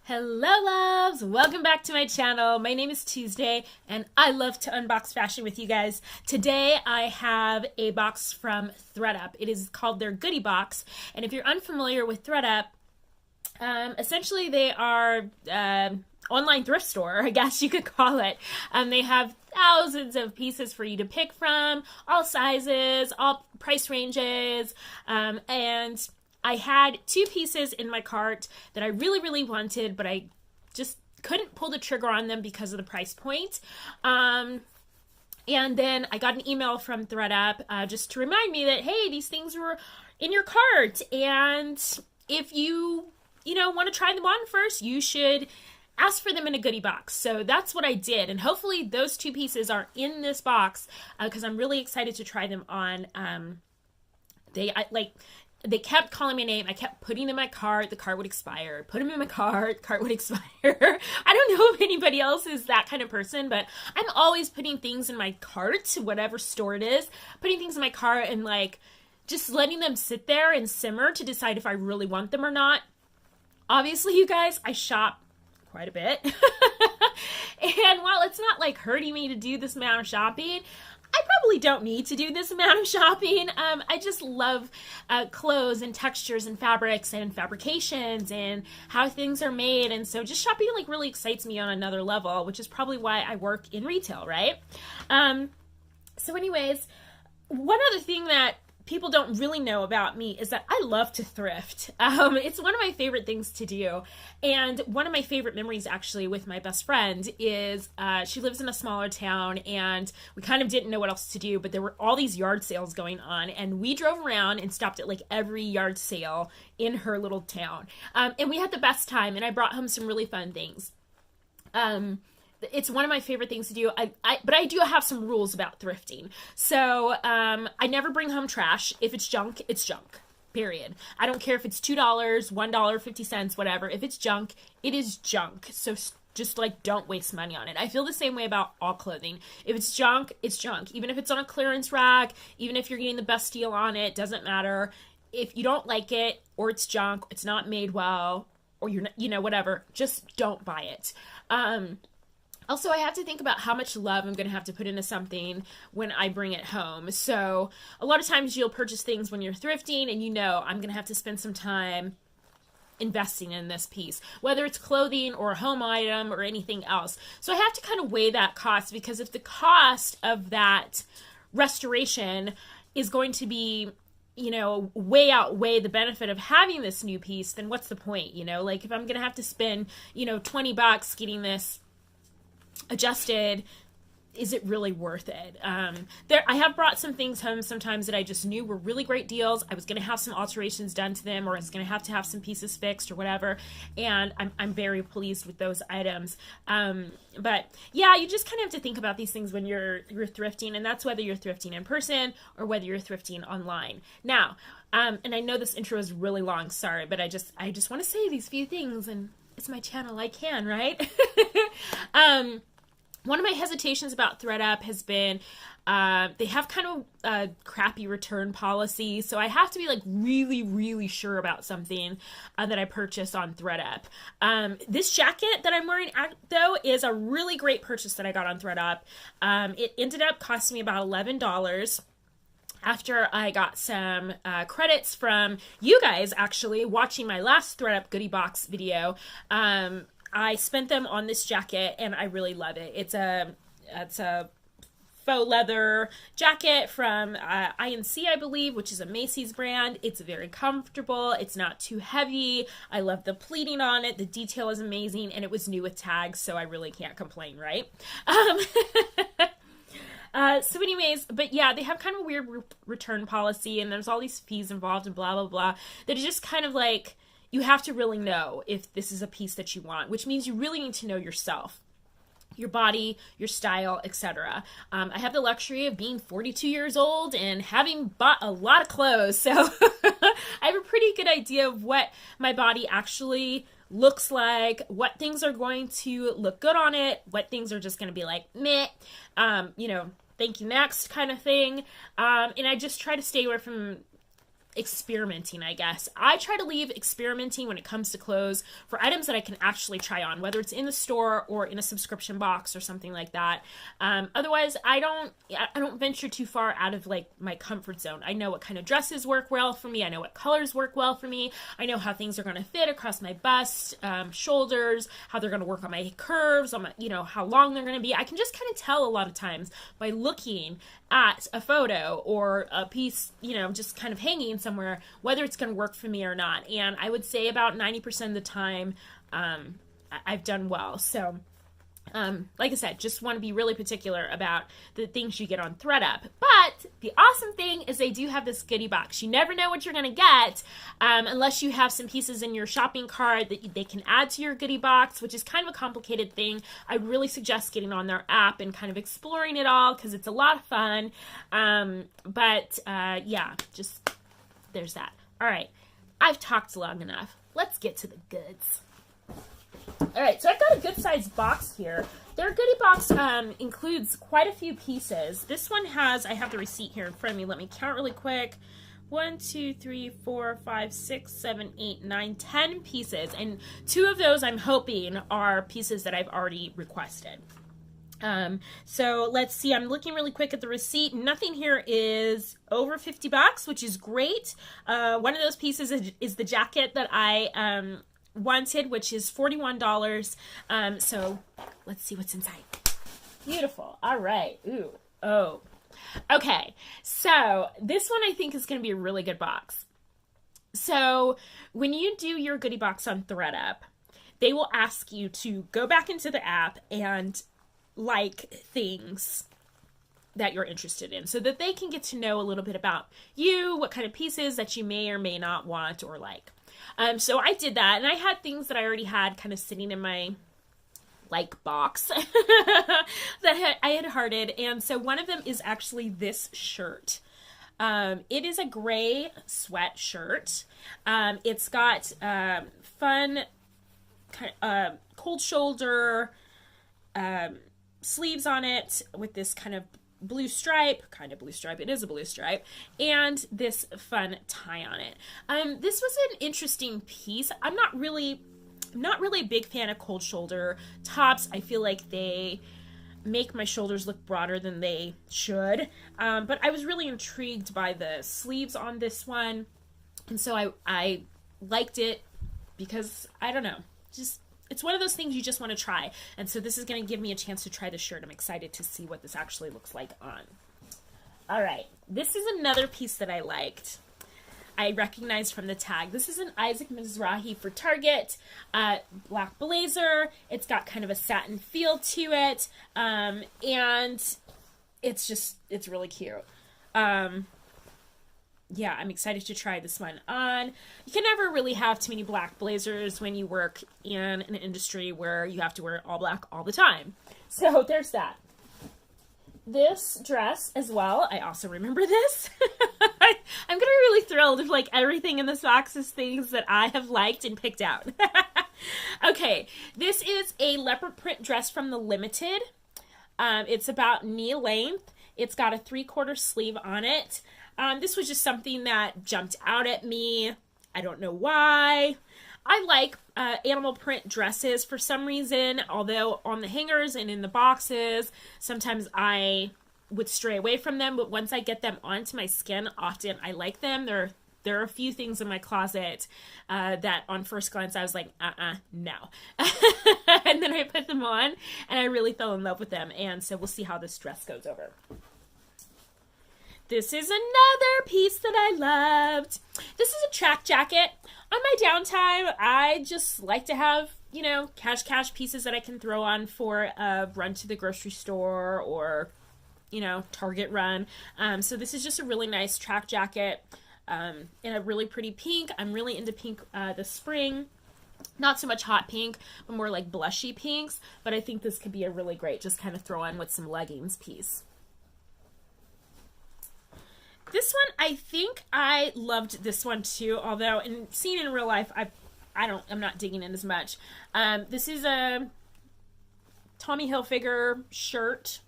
Hello loves! Welcome back to my channel. My name is Tuesday and I love to unbox fashion with you guys. Today I have a box from ThredUp. It is called their Goody Box, and if you're unfamiliar with ThredUp, essentially they are online thrift store, I guess you could call it. They have thousands of pieces for you to pick from, all sizes, all price ranges, and I had two pieces in my cart that I really wanted, but I just couldn't pull the trigger on them because of the price point. And then I got an email from ThredUp just to remind me that, hey, these things were in your cart. And if you want to try them on first, you should ask for them in a goodie box. So that's what I did. And hopefully those two pieces are in this box because I'm really excited to try them on. They kept calling my name. I kept putting them in my cart. The cart would expire. Put them in my cart. The cart would expire. I don't know if anybody else is that kind of person, but I'm always putting things in my cart, whatever store it is, putting things in my cart and just letting them sit there and simmer to decide if I really want them or not. Obviously, you guys, I shop quite a bit. And while it's not hurting me to do this amount of shopping, I probably don't need to do this amount of shopping. I just love clothes and textures and fabrics and fabrications and how things are made. And so just shopping really excites me on another level, which is probably why I work in retail, right? So anyways, one other thing that people don't really know about me is that I love to thrift. It's one of my favorite things to do. And one of my favorite memories actually with my best friend is she lives in a smaller town and we kind of didn't know what else to do, but there were all these yard sales going on and we drove around and stopped at every yard sale in her little town. And we had the best time and I brought home some really fun things. It's one of my favorite things to do. But I do have some rules about thrifting. So I never bring home trash. If it's junk, it's junk. Period. I don't care if it's $2, $1, 50 cents, whatever. If it's junk, it is junk. So just don't waste money on it. I feel the same way about all clothing. If it's junk, it's junk. Even if it's on a clearance rack, even if you're getting the best deal on it, doesn't matter. If you don't like it or it's junk, it's not made well, or you're not, whatever, just don't buy it. Also, I have to think about how much love I'm going to have to put into something when I bring it home. So a lot of times you'll purchase things when you're thrifting and I'm going to have to spend some time investing in this piece, whether it's clothing or a home item or anything else. So I have to kind of weigh that cost, because if the cost of that restoration is going to be way outweigh the benefit of having this new piece, then what's the point? If I'm going to have to spend, $20 getting this adjusted, is it really worth it? I have brought some things home sometimes that I just knew were really great deals. I was going to have some alterations done to them, or I was going to have some pieces fixed or whatever, and I'm very pleased with those items. But yeah, you just kind of have to think about these things when you're thrifting, and that's whether you're thrifting in person or whether you're thrifting online. Now, and I know this intro is really long, sorry, but I just want to say these few things, and it's my channel, I can, right? One of my hesitations about ThredUp has been they have kind of a crappy return policy, so I have to be really sure about something that I purchase on ThredUp. This jacket that I'm wearing though is a really great purchase that I got on ThredUp. It ended up costing me about $11. After I got some credits from you guys actually watching my last ThredUp Goody Box video, I spent them on this jacket and I really love it. It's a faux leather jacket from INC, I believe, which is a Macy's brand. It's very comfortable. It's not too heavy. I love the pleating on it. The detail is amazing, and it was new with tags, so I really can't complain, right? So anyways, but yeah, they have kind of a weird return policy, and there's all these fees involved and blah, blah, blah, that is just kind of you have to really know if this is a piece that you want, which means you really need to know yourself, your body, your style, etc. I have the luxury of being 42 years old and having bought a lot of clothes, so I have a pretty good idea of what my body actually looks like, what things are going to look good on it, what things are just going to be meh, thank you next kind of thing. And I just try to stay away from experimenting, I guess. I try to leave experimenting when it comes to clothes for items that I can actually try on, whether it's in the store or in a subscription box or something like that. Otherwise, I don't venture too far out of like my comfort zone. I know what kind of dresses work well for me. I know what colors work well for me. I know how things are going to fit across my bust, shoulders, how they're going to work on my curves, on my, how long they're going to be. I can just kind of tell a lot of times by looking at a photo or a piece, just kind of hanging somewhere, whether it's going to work for me or not. And I would say about 90% of the time, I've done well. So, like I said, just want to be really particular about the things you get on ThredUp. But the awesome thing is they do have this goodie box. You never know what you're going to get unless you have some pieces in your shopping cart that they can add to your goodie box, which is kind of a complicated thing. I really suggest getting on their app and kind of exploring it all because it's a lot of fun. Yeah, just there's that. All right, I've talked long enough. Let's get to the goods. All right, so I've got a good-sized box here. Their goodie box includes quite a few pieces. This one has, I have the receipt here in front of me. Let me count really quick. 1, 2, 3, 4, 5, 6, 7, 8, 9, 10 pieces. And 2 of those I'm hoping are pieces that I've already requested. So let's see, I'm looking really quick at the receipt. Nothing here is over $50, which is great. One of those pieces is the jacket that I wanted, which is $41. So let's see what's inside. Beautiful. All right. Ooh. Oh. Okay. So this one I think is going to be a really good box. So when you do your goodie box on ThredUp, they will ask you to go back into the app and like things that you're interested in so that they can get to know a little bit about you, what kind of pieces that you may or may not want or like. So I did that, and I had things that I already had kind of sitting in my like box that I had hearted, and so one of them is actually this shirt. It is a gray sweatshirt. It's got fun cold shoulder sleeves on it with this kind of blue stripe, it is a blue stripe, and this fun tie on it. This was an interesting piece. I'm not really a big fan of cold shoulder tops. I feel like they make my shoulders look broader than they should, but I was really intrigued by the sleeves on this one, and so I liked it because, I don't know, just it's one of those things you just want to try. And so this is going to give me a chance to try the shirt. I'm excited to see what this actually looks like on. All right. This is another piece that I liked. I recognized from the tag. This is an Isaac Mizrahi for Target. Black blazer. It's got kind of a satin feel to it. And it's really cute. Yeah, I'm excited to try this one on. You can never really have too many black blazers when you work in an industry where you have to wear all black all the time. So there's that. This dress as well, I also remember this. I'm going to be really thrilled if like everything in this box is things that I have liked and picked out. Okay, this is a leopard print dress from the Limited. It's about knee length. It's got a 3/4 sleeve on it. This was just something that jumped out at me. I don't know why. I like animal print dresses for some reason, although on the hangers and in the boxes, sometimes I would stray away from them, but once I get them onto my skin, often I like them. There are a few things in my closet that on first glance I was like, no. And then I put them on and I really fell in love with them. And so we'll see how this dress goes over. This is another piece that I loved. This is a track jacket. On my downtime, I just like to have, cash pieces that I can throw on for a run to the grocery store or, Target run. So this is just a really nice track jacket in a really pretty pink. I'm really into pink this spring. Not so much hot pink, but more like blushy pinks. But I think this could be a really great just kind of throw on with some leggings piece. This one, I think I loved this one too, although seen in real life, I'm not digging in as much. This is a Tommy Hilfiger shirt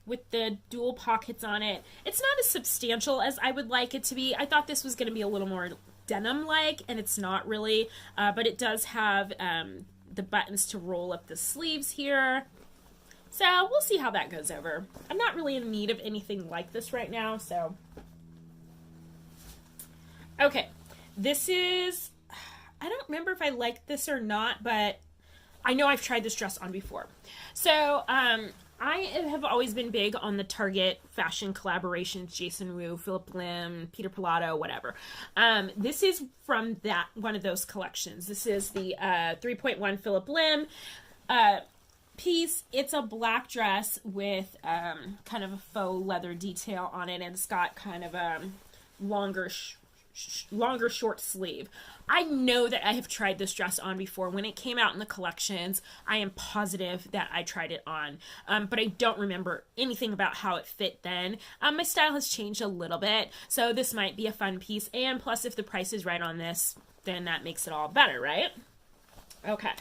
with the dual pockets on it. It's not as substantial as I would like it to be. I thought this was going to be a little more denim-like, and it's not really, but it does have the buttons to roll up the sleeves here. So we'll see how that goes over. I'm not really in need of anything like this right now, so. Okay, this is, I don't remember if I like this or not, but I know I've tried this dress on before. So, I have always been big on the Target fashion collaborations, Jason Wu, Phillip Lim, Peter Pilato, whatever. This is from one of those collections. This is the 3.1 Phillip Lim piece. It's a black dress with kind of a faux leather detail on it, and it's got kind of a longer short sleeve. I know that I have tried this dress on before. When it came out in the collections, I am positive that I tried it on, but I don't remember anything about how it fit then. My style has changed a little bit, so this might be a fun piece, and plus if the price is right on this, then that makes it all better, right? Okay.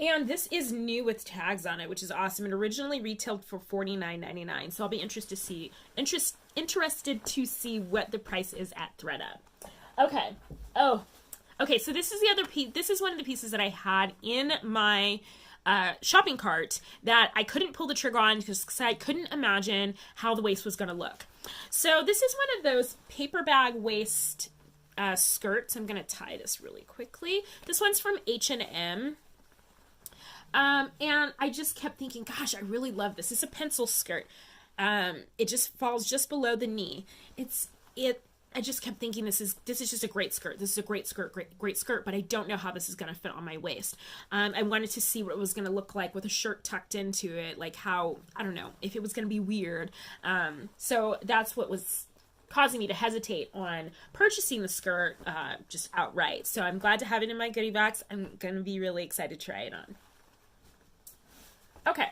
And this is new with tags on it, which is awesome. It originally retailed for $49.99, so I'll be interested to see what the price is at ThredUp. Okay. Oh, okay. So this is the other piece. This is one of the pieces that I had in my shopping cart that I couldn't pull the trigger on because I couldn't imagine how the waist was going to look. So this is one of those paper bag waist skirts. I'm going to tie this really quickly. This one's from H&M. And I just kept thinking, gosh, I really love this. It's a pencil skirt. It just falls just below the knee. I just kept thinking this is just a great skirt. This is a great skirt, great skirt, but I don't know how this is going to fit on my waist. I wanted to see what it was going to look like with a shirt tucked into it, like how, I don't know, if it was going to be weird. So that's what was causing me to hesitate on purchasing the skirt just outright. So I'm glad to have it in my goodie box. I'm going to be really excited to try it on. Okay.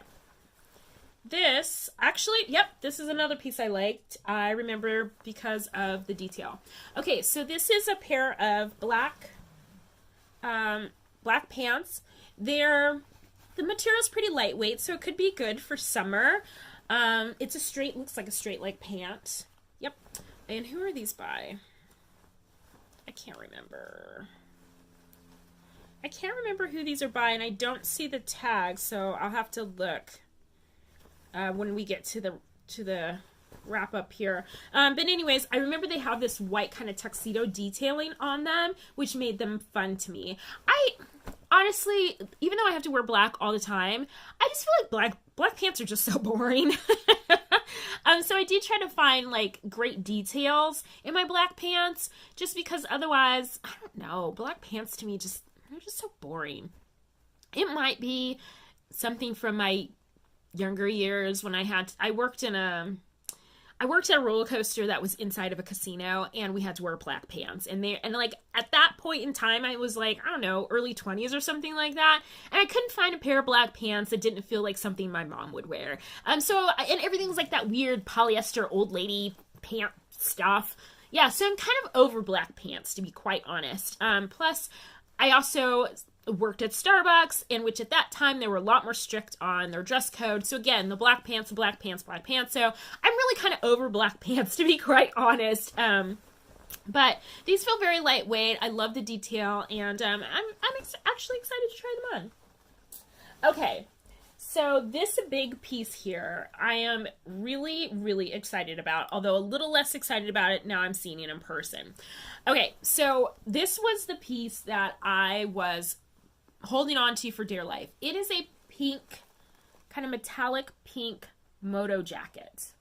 This, actually, yep, this is another piece I liked. I remember because of the detail. Okay, so this is a pair of black pants. The material's pretty lightweight, so it could be good for summer. It's looks like a straight leg pant. Yep. And who are these by? I can't remember. I can't remember who these are by, and I don't see the tag, so I'll have to look when we get to the wrap up here. But anyways, I remember they have this white kind of tuxedo detailing on them, which made them fun to me. I honestly, even though I have to wear black all the time, I just feel like black pants are just so boring. So I did try to find like great details in my black pants, just because otherwise, I don't know, black pants to me they're just so boring. It might be something from my younger years when I worked at a roller coaster that was inside of a casino, and we had to wear black pants, and like at that point in time I was like, I don't know, early 20s or something like that, and I couldn't find a pair of black pants that didn't feel like something my mom would wear. And everything was like that weird polyester old lady pant stuff. Yeah, so I'm kind of over black pants, to be quite honest. Plus I also worked at Starbucks, in which at that time they were a lot more strict on their dress code. So again, the black pants. So I'm really kind of over black pants, to be quite honest. But these feel very lightweight. I love the detail, and I'm actually excited to try them on. Okay, so this big piece here, I am really, really excited about, although a little less excited about it now I'm seeing it in person. Okay, so this was the piece that I was holding on to for dear life. It is a pink, kind of metallic pink Moto jacket.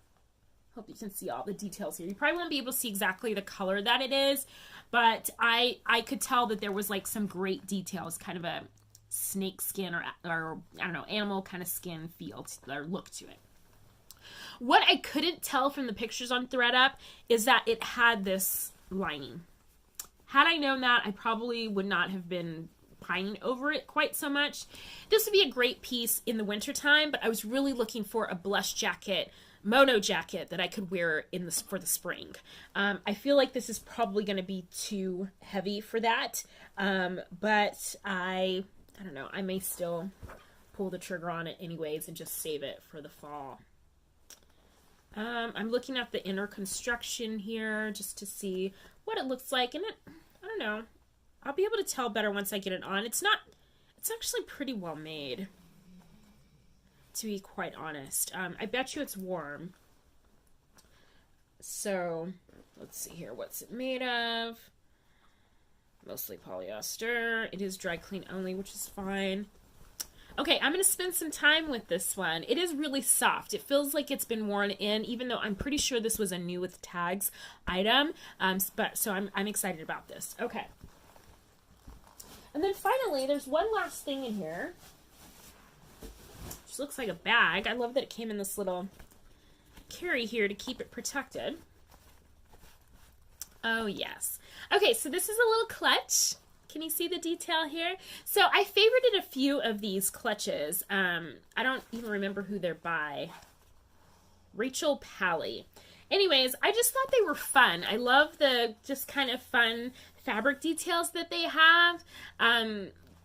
Hope you can see all the details here. You probably won't be able to see exactly the color that it is, but I could tell that there was like some great details, kind of a snake skin or I don't know, animal kind of skin feel or look to it. What I couldn't tell from the pictures on ThredUp is that it had this lining. Had I known that, I probably would not have been pining over it quite so much. This would be a great piece in the wintertime, but I was really looking for a blush jacket, Moto jacket that I could wear for the spring. I feel like this is probably going to be too heavy for that, but I don't know, I may still pull the trigger on it anyways and just save it for the fall. I'm looking at the inner construction here just to see what it looks like, and I don't know. I'll be able to tell better once I get it on. It's actually pretty well made, to be quite honest. I bet you it's warm. So, let's see here. What's it made of? Mostly polyester. It is dry clean only, which is fine. Okay, I'm going to spend some time with this one. It is really soft. It feels like it's been worn in, even though I'm pretty sure this was a new with tags item. So I'm excited about this. Okay. And then finally, there's one last thing in here. Which looks like a bag. I love that it came in this little carry here to keep it protected. Oh, yes. Okay, so this is a little clutch. Can you see the detail here? So I favorited a few of these clutches. I don't even remember who they're by. Rachel Pally. Anyways, I just thought they were fun. I love the just kind of fun fabric details that they have.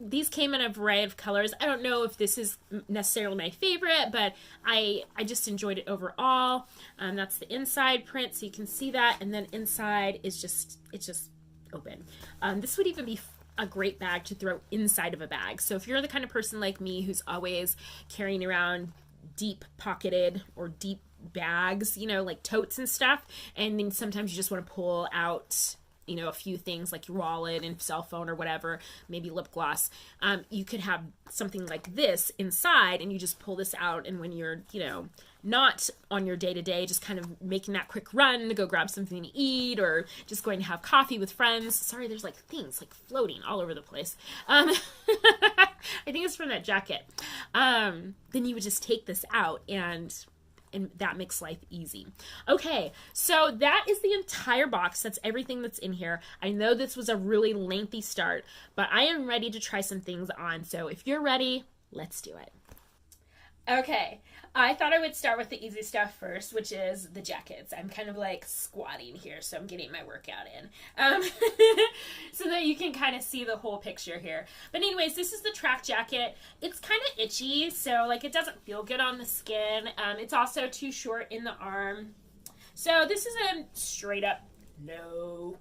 These came in a variety of colors. I don't know if this is necessarily my favorite, but I just enjoyed it overall. That's the inside print, so you can see that. And then inside is it's just open. This would even be a great bag to throw inside of a bag. So if you're the kind of person like me who's always carrying around deep pocketed or deep bags, you know, like totes and stuff, and then sometimes you just want to pull out, you know, a few things like your wallet and cell phone or whatever, maybe lip gloss, you could have something like this inside, and you just pull this out, and when you're, you know, not on your day-to-day, just kind of making that quick run to go grab something to eat, or just going to have coffee with friends. Sorry, there's like things like floating all over the place. I think it's from that jacket. Then you would just take this out, and that makes life easy. Okay, so that is the entire box. That's everything that's in here. I know this was a really lengthy start, but I am ready to try some things on. So if you're ready, let's do it. Okay, I thought I would start with the easy stuff first, which is the jackets. I'm kind of like squatting here, so I'm getting my workout in. So that you can kind of see the whole picture here. But anyways, this is the track jacket. It's kind of itchy, so like it doesn't feel good on the skin. It's also too short in the arm. So this is a straight up no.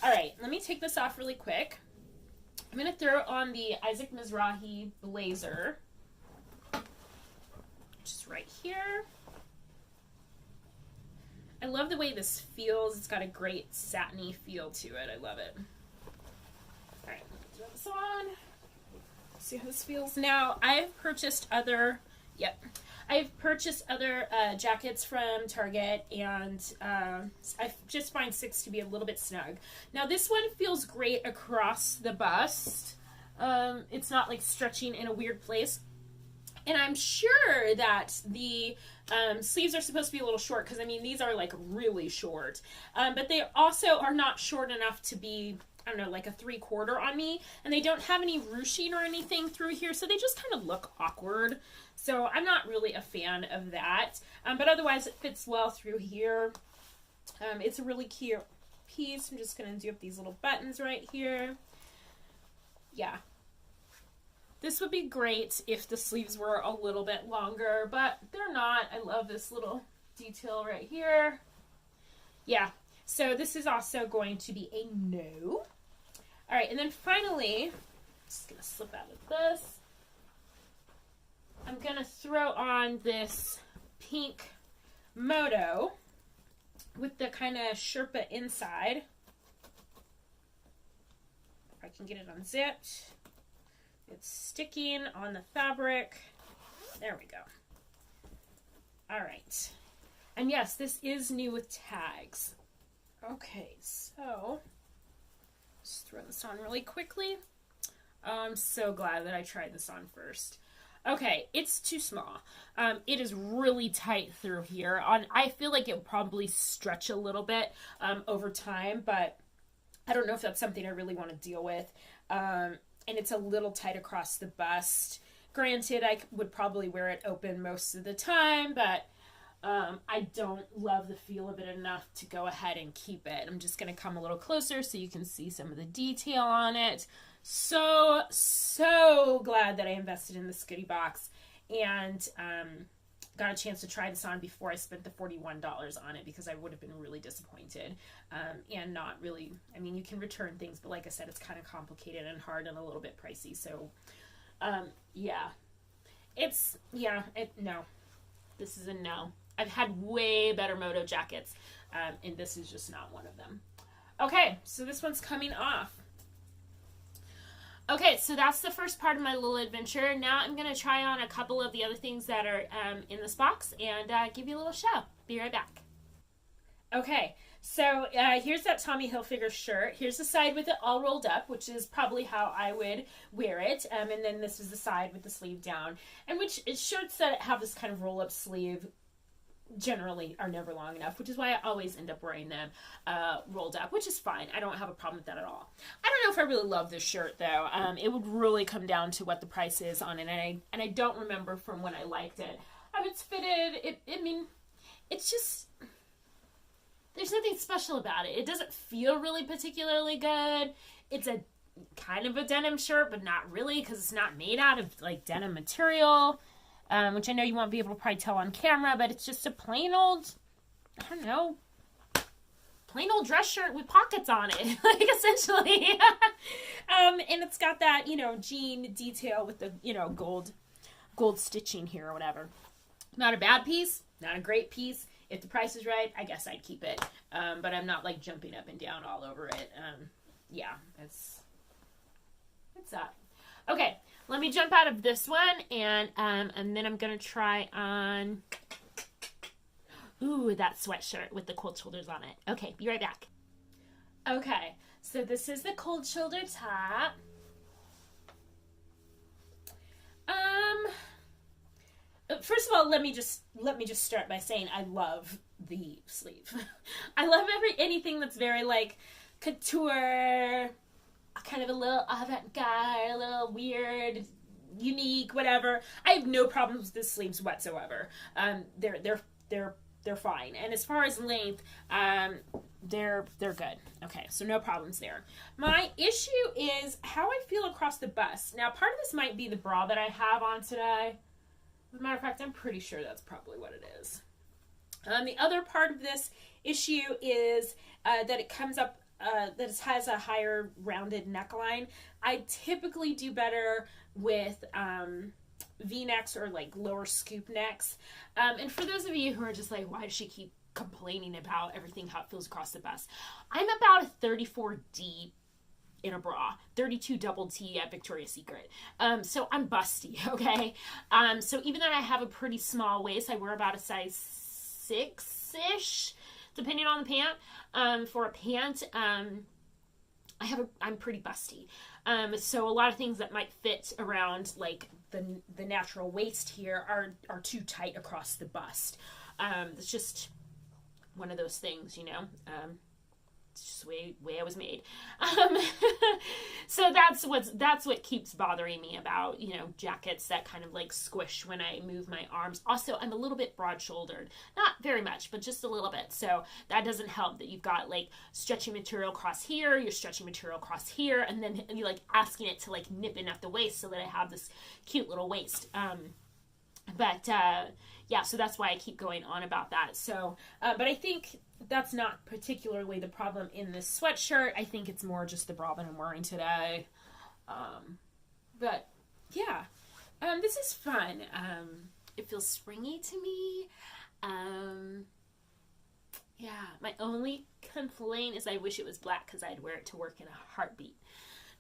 All right, let me take this off really quick. I'm going to throw on the Isaac Mizrahi blazer. Just right here. I love the way this feels. It's got a great satiny feel to it. I love it. All right, throw this on. See how this feels. Now, I've purchased other, jackets from Target, and I just find 6 to be a little bit snug. Now, this one feels great across the bust. It's not like stretching in a weird place. And I'm sure that the sleeves are supposed to be a little short, because, I mean, these are, like, really short. But they also are not short enough to be, I don't know, like a 3/4 on me. And they don't have any ruching or anything through here, so they just kind of look awkward. So I'm not really a fan of that. But otherwise, it fits well through here. It's a really cute piece. I'm just going to do up these little buttons right here. Yeah. This would be great if the sleeves were a little bit longer, but they're not. I love this little detail right here. Yeah, so this is also going to be a no. All right, and then finally, I'm just going to slip out of this. I'm going to throw on this pink Moto with the kind of Sherpa inside. If I can get it unzipped. It's sticking on the fabric. There we go. All right. And yes, this is new with tags. Okay, so just throw this on really quickly. Oh, I'm so glad that I tried this on first. Okay, it's too small. It is really tight through here. I feel like it will probably stretch a little bit over time, but I don't know if that's something I really want to deal with. And it's a little tight across the bust. Granted, I would probably wear it open most of the time, but I don't love the feel of it enough to go ahead and keep it. I'm just going to come a little closer so you can see some of the detail on it. So glad that I invested in this goodie box. And got a chance to try this on before I spent the $41 on it, because I would have been really disappointed, and not really, I mean, you can return things, but like I said, it's kind of complicated and hard and a little bit pricey. So, yeah, no, this is a no. I've had way better Moto jackets, and this is just not one of them. Okay, so this one's coming off. Okay, so that's the first part of my little adventure. Now I'm going to try on a couple of the other things that are in this box and give you a little show. Be right back. Okay, so here's that Tommy Hilfiger shirt. Here's the side with it all rolled up, which is probably how I would wear it. And then this is the side with the sleeve down. And which shirts that have this kind of roll-up sleeve generally are never long enough, which is why I always end up wearing them rolled up, which is fine. I don't have a problem with that at all. I don't know if I really love this shirt though. It would really come down to what the price is on it, and I don't remember from when I liked it. It's fitted. I mean, it's just, there's nothing special about it. It doesn't feel really particularly good. It's a kind of a denim shirt, but not really, because it's not made out of like denim material. Which I know you won't be able to probably tell on camera, but it's just a plain old, I don't know, plain old dress shirt with pockets on it, like essentially. And it's got that, you know, jean detail with the, you know, gold stitching here or whatever. Not a bad piece, not a great piece. If the price is right, I guess I'd keep it. But I'm not like jumping up and down all over it. Yeah, it's that. Okay, let me jump out of this one, and then I'm going to try on, ooh, that sweatshirt with the cold shoulders on it. Okay, be right back. Okay, so this is the cold shoulder top. First of all, let me just start by saying I love the sleeve. I love anything that's very like couture, kind of a little avant-garde, a little weird, unique, whatever. I have no problems with the sleeves whatsoever. They're fine. And as far as length, they're good. Okay, so no problems there. My issue is how I feel across the bust. Now, part of this might be the bra that I have on today. As a matter of fact, I'm pretty sure that's probably what it is. The other part of this issue is that it comes up, that it has a higher rounded neckline. I typically do better with V-necks or like lower scoop necks. And for those of you who are just like, why does she keep complaining about everything, how it feels across the bust? I'm about a 34D in a bra, 32 double T at Victoria's Secret. So I'm busty, okay? So even though I have a pretty small waist, I wear about a size 6-ish, depending on the pant. For a pant, I'm pretty busty. So a lot of things that might fit around like the natural waist here are too tight across the bust. It's just one of those things, you know. It's just the way I was made. So that's what keeps bothering me about, you know, jackets that kind of like squish when I move my arms. Also, I'm a little bit broad-shouldered. Not very much, but just a little bit. So that doesn't help that you've got like stretchy material across here, you're stretching material across here, and then you're like asking it to like nip in at the waist so that I have this cute little waist. Yeah, so that's why I keep going on about that. So, but I think that's not particularly the problem in this sweatshirt. I think it's more just the bra that I'm wearing today. But yeah, this is fun. It feels springy to me. Yeah, my only complaint is I wish it was black because I'd wear it to work in a heartbeat.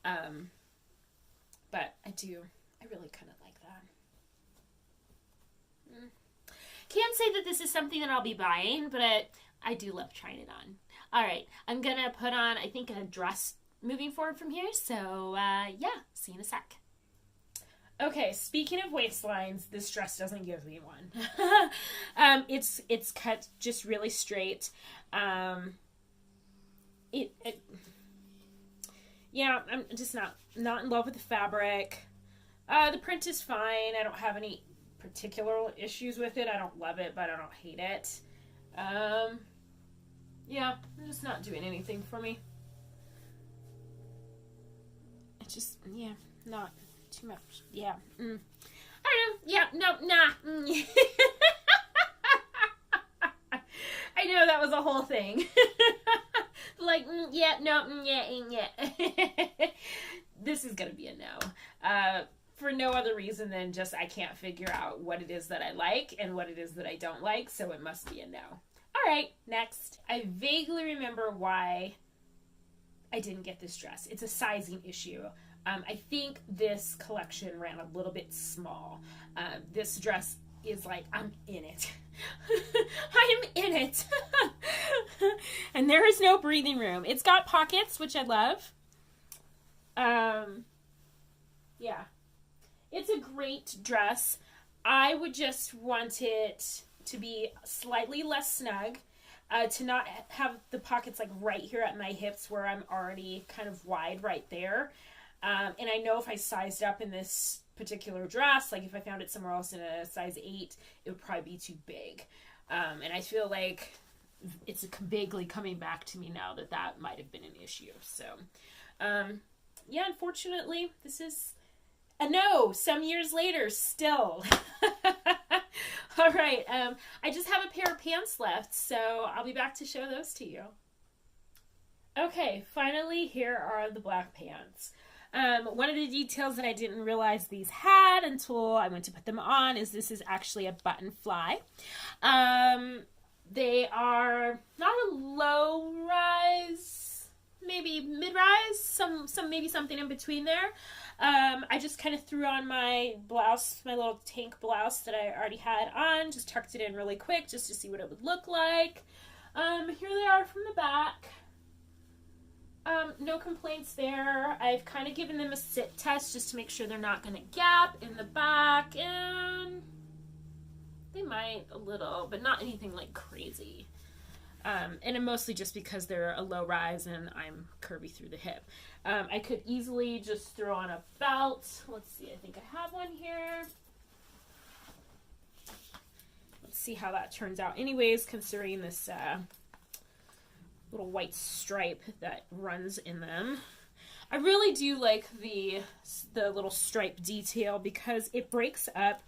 But I really kind of like that. Can't say that this is something that I'll be buying, but I do love trying it on. All right, I'm going to put on, I think, a dress moving forward from here. So, yeah, see you in a sec. Okay, speaking of waistlines, this dress doesn't give me one. It's cut just really straight. Yeah, I'm just not in love with the fabric. The print is fine. I don't have any particular issues with it. I don't love it, but I don't hate it. Yeah, it's just not doing anything for me. It's just, yeah, not too much. Yeah. I don't know. Yeah, no, nah. I know that was a whole thing. Like, yeah, no, yeah, yeah. This is going to be a no. For no other reason than just I can't figure out what it is that I like and what it is that I don't like, so it must be a no. All right, next. I vaguely remember why I didn't get this dress. It's a sizing issue. I think this collection ran a little bit small. This dress is like, I'm in it. I'm in it. And there is no breathing room. It's got pockets, which I love. Yeah. It's a great dress. I would just want it to be slightly less snug, to not have the pockets like right here at my hips where I'm already kind of wide right there. And I know if I sized up in this particular dress, like if I found it somewhere else in a size 8, it would probably be too big. And I feel like it's vaguely coming back to me now that that might have been an issue. So, yeah, unfortunately, this is a no. Some years later, still. All right. I just have a pair of pants left, so I'll be back to show those to you. Okay, finally, here are the black pants. One of the details that I didn't realize these had until I went to put them on is this is actually a button fly. They are not a low rise, maybe mid-rise, maybe something in between there. I just kind of threw on my blouse, my little tank blouse that I already had on, just tucked it in really quick just to see what it would look like. Here they are from the back. No complaints there. I've kind of given them a sit test just to make sure they're not going to gap in the back, and they might a little, but not anything like crazy. And mostly just because they're a low rise and I'm curvy through the hip. I could easily just throw on a belt. Let's see, I think I have one here. Let's see how that turns out anyways, considering this little white stripe that runs in them. I really do like the little stripe detail because it breaks up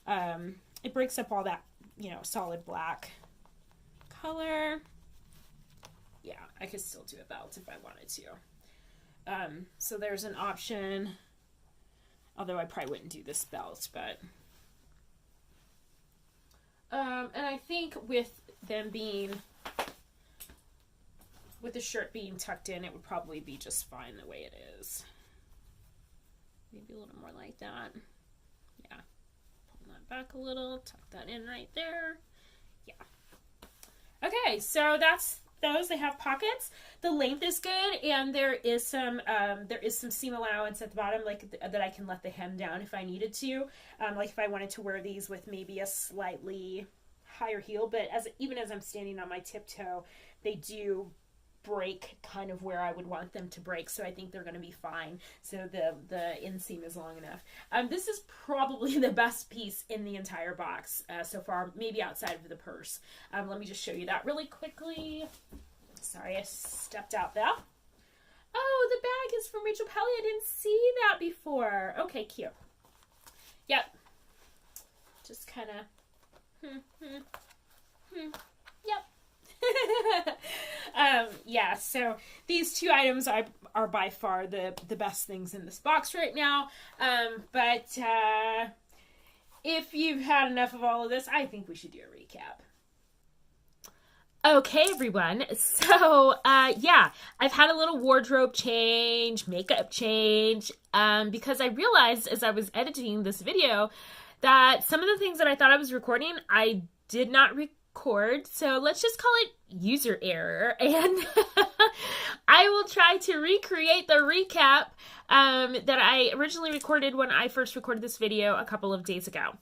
all that, you know, solid black color. Yeah, I could still do a belt if I wanted to. So there's an option, although I probably wouldn't do this belt, but and I think with the shirt being tucked in, it would probably be just fine the way it is. Maybe a little more like that. Yeah. Pull that back a little, tuck that in right there. Yeah. Okay, so that's those. They have pockets. The length is good, and there is some seam allowance at the bottom, like that I can let the hem down if I needed to. Like if I wanted to wear these with maybe a slightly higher heel, but even as I'm standing on my tiptoe, they do break kind of where I would want them to break, so I think they're going to be fine. So the inseam is long enough. This is probably the best piece in the entire box so far, maybe outside of the purse. Let me just show you that really quickly. Sorry, I stepped out there. Oh, the bag is from Rachel Pelly. I didn't see that before. Okay, cute. Yep. Just kind of yep. Yeah, so these two items are by far the best things in this box right now. But if you've had enough of all of this, I think we should do a recap. Okay, everyone. So, yeah, I've had a little wardrobe change, makeup change, because I realized as I was editing this video that some of the things that I thought I was recording, I did not record. So let's just call it user error. And I will try to recreate the recap that I originally recorded when I first recorded this video a couple of days ago.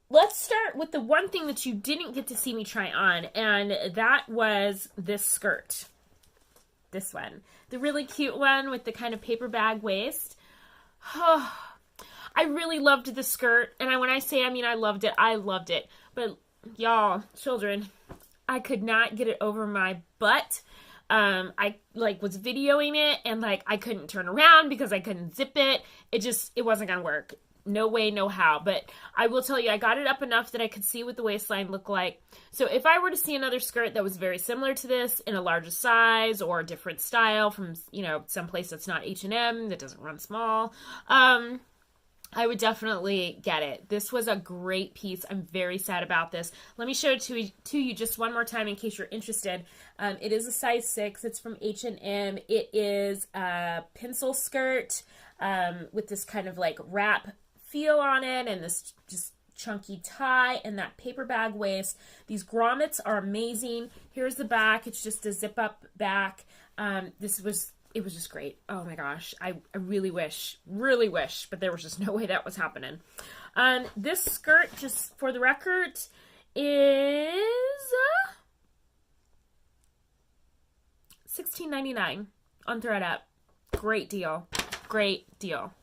Let's start with the one thing that you didn't get to see me try on, and that was this skirt. This one. The really cute one with the kind of paper bag waist. Oh, I really loved the skirt, and when I say, I mean, I loved it. But y'all, children, I could not get it over my butt. I was videoing it, and I couldn't turn around because I couldn't zip it. It wasn't gonna work. no way, no how. But I will tell you, I got it up enough that I could see what the waistline looked like. So if I were to see another skirt that was very similar to this in a larger size or a different style from, someplace that's not H&M, that doesn't run small, I would definitely get it. This was a great piece. I'm very sad about this. Let me show it to you just one more time in case you're interested. It is a size 6. It's from H&M. It is a pencil skirt with this kind of like wrap feel on it and this just chunky tie and that paper bag waist. These grommets are amazing. Here's the back. It's just a zip up back. It was just great. Oh my gosh. I really wish, but there was just no way that was happening. This skirt, just for the record, is $16.99 on ThredUp. Great deal. Great deal.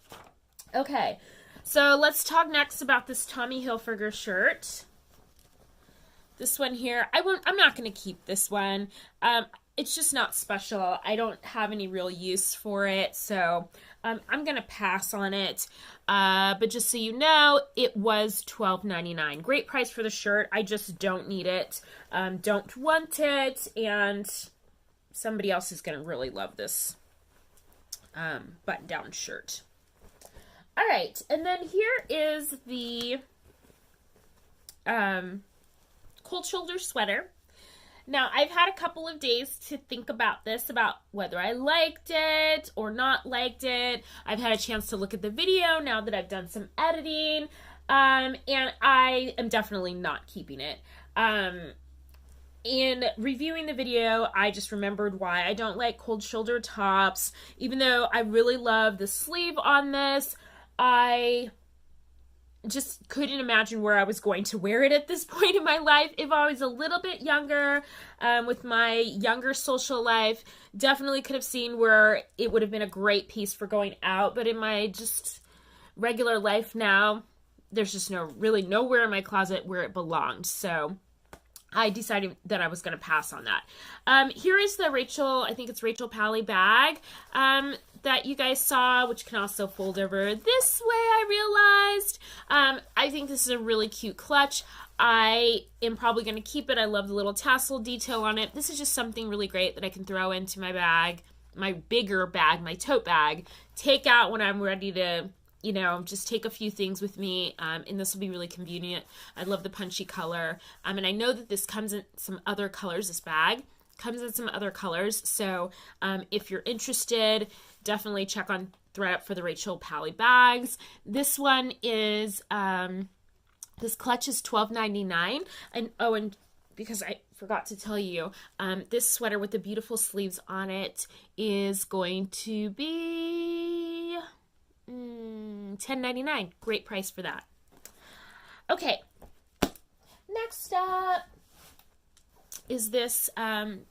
Okay. So let's talk next about this Tommy Hilfiger shirt. This one here, I'm not going to keep this one. It's just not special. I don't have any real use for it, so I'm going to pass on it. But just so you know, it was $12.99. Great price for the shirt. I just don't need it. Don't want it, and somebody else is going to really love this button-down shirt. All right, and then here is the cold shoulder sweater. Now, I've had a couple of days to think about this, about whether I liked it or not liked it. I've had a chance to look at the video now that I've done some editing, and I am definitely not keeping it. In reviewing the video, I just remembered why I don't like cold shoulder tops. Even though I really love the sleeve on this, I just couldn't imagine where I was going to wear it at this point in my life. If I was a little bit younger, with my younger social life, definitely could have seen where it would have been a great piece for going out. But in my just regular life now, there's just really nowhere in my closet where it belonged. So I decided that I was going to pass on that. Here is the I think it's Rachel Polybag, that you guys saw, which can also fold over this way, I realized. I think this is a really cute clutch. I am probably going to keep it. I love the little tassel detail on it. This is just something really great that I can throw into my bag, my bigger bag, my tote bag, take out when I'm ready to, just take a few things with me, and this will be really convenient. I love the punchy color, and I know that this comes in some other colors, this bag comes in some other colors, so if you're interested, definitely check on ThredUp for the Rachel Pally bags. This one is, this clutch is $12.99, and because I forgot to tell you, this sweater with the beautiful sleeves on it is going to be $10.99. Great price for that. Okay, next up is this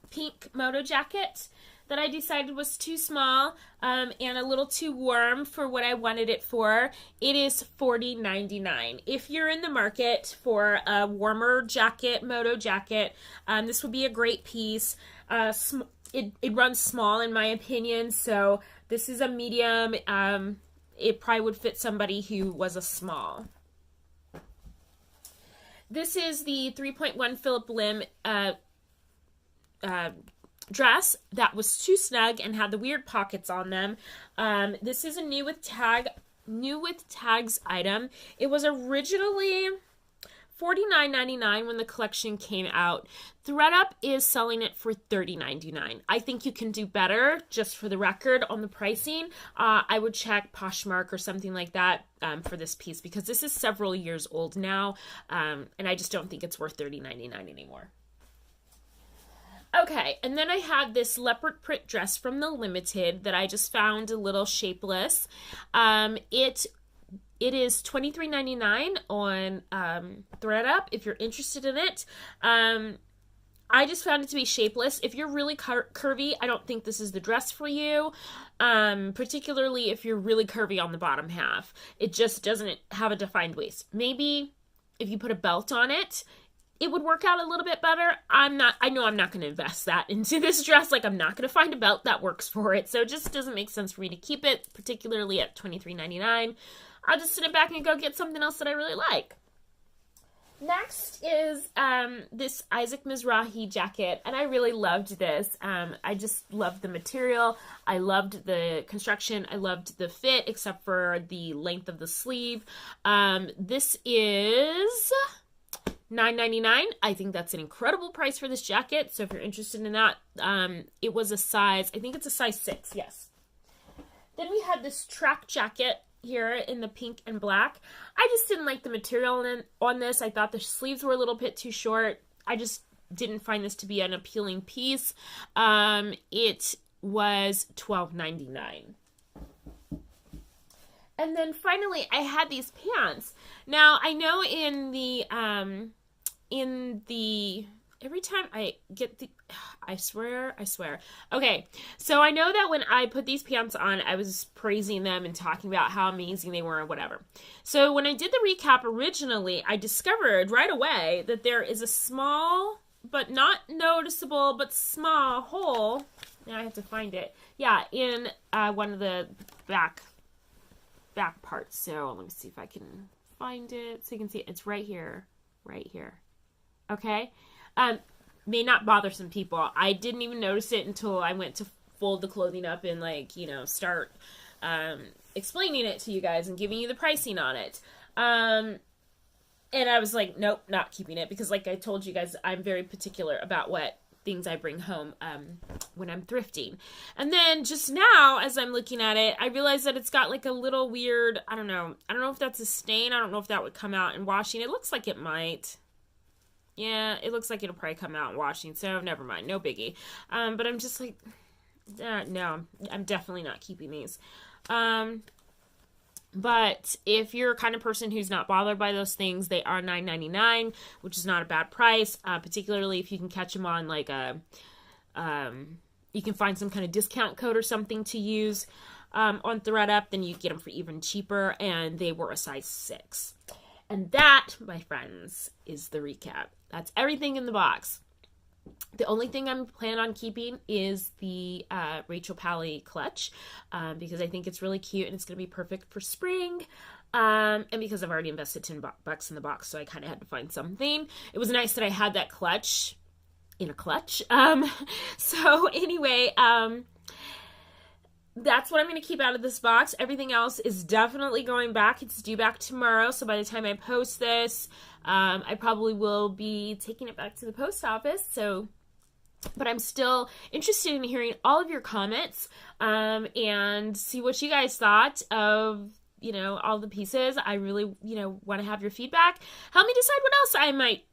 pink Moto jacket that I decided was too small and a little too warm for what I wanted it for. It is $40.99. If you're in the market for a warmer jacket, Moto jacket, this would be a great piece. It runs small in my opinion, so this is a medium. It probably would fit somebody who was a small. This is the 3.1 Phillip Lim dress that was too snug and had the weird pockets on them. This is a new with tags item. It was originally $49.99 when the collection came out. ThredUp is selling it for $30.99. I think you can do better, just for the record, on the pricing. I would check Poshmark or something like that for this piece, because this is several years old now, and I just don't think it's worth $30.99 anymore. Okay, and then I have this leopard print dress from the Limited that I just found a little shapeless. It is $23.99 on ThredUp if you're interested in it. I just found it to be shapeless. If you're really curvy, I don't think this is the dress for you, particularly if you're really curvy on the bottom half. It just doesn't have a defined waist. Maybe if you put a belt on it, it would work out a little bit better. I know I'm not going to invest that into this dress. Like, I'm not going to find a belt that works for it. So it just doesn't make sense for me to keep it, particularly at $23.99. I'll just send it back and go get something else that I really like. Next is this Isaac Mizrahi jacket, and I really loved this. I just loved the material. I loved the construction. I loved the fit, except for the length of the sleeve. This is $9.99. I think that's an incredible price for this jacket. So if you're interested in that, it was a size, I think it's a size 6, yes. Then we had this track jacket here in the pink and black. I just didn't like the material on this. I thought the sleeves were a little bit too short. I just didn't find this to be an appealing piece. It was $12.99. And then finally, I had these pants. Now, I know every time I get I swear. Okay, so I know that when I put these pants on, I was praising them and talking about how amazing they were or whatever. So when I did the recap originally, I discovered right away that there is a small, but not noticeable, but small hole. Now I have to find it. Yeah, in one of the back parts. So let me see if I can find it so you can see it. It's right here. Okay. May not bother some people. I didn't even notice it until I went to fold the clothing up and start explaining it to you guys and giving you the pricing on it. And I was like, nope, not keeping it, because like I told you guys, I'm very particular about what things I bring home when I'm thrifting. And then just now, as I'm looking at it, I realized that it's got like a little weird, I don't know if that's a stain. I don't know if that would come out in washing. It looks like it might. Yeah, it looks like it'll probably come out in washing, so never mind, no biggie. But I'm just like, no, I'm definitely not keeping these. But if you're a kind of person who's not bothered by those things, they are $9.99, which is not a bad price, particularly if you can catch them on like you can find some kind of discount code or something to use on ThredUp, then you get them for even cheaper, and they were a size 6. And that, my friends, is the recap. That's everything in the box. The only thing I'm planning on keeping is the Rachel Pally clutch, because I think it's really cute and it's going to be perfect for spring. And because I've already invested $10 in the box, so I kind of had to find something. It was nice that I had that clutch in a clutch. So anyway, that's what I'm going to keep out of this box. Everything else is definitely going back. It's due back tomorrow, so by the time I post this, I probably will be taking it back to the post office. But I'm still interested in hearing all of your comments and see what you guys thought of, all the pieces. I really, want to have your feedback. Help me decide what else I might,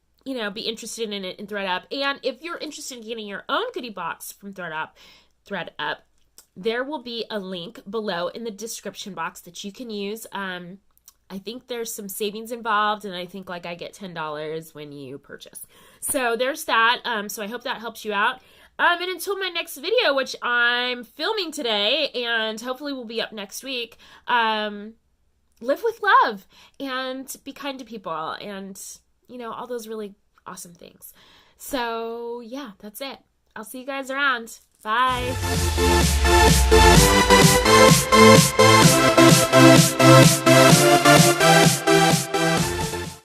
be interested in it in ThredUp. And if you're interested in getting your own goodie box from ThredUp, there will be a link below in the description box that you can use. I think there's some savings involved, and I think I get $10 when you purchase. So there's that. So I hope that helps you out. And until my next video, which I'm filming today and hopefully will be up next week, live with love and be kind to people and, all those really awesome things. So yeah, that's it. I'll see you guys around. Bye.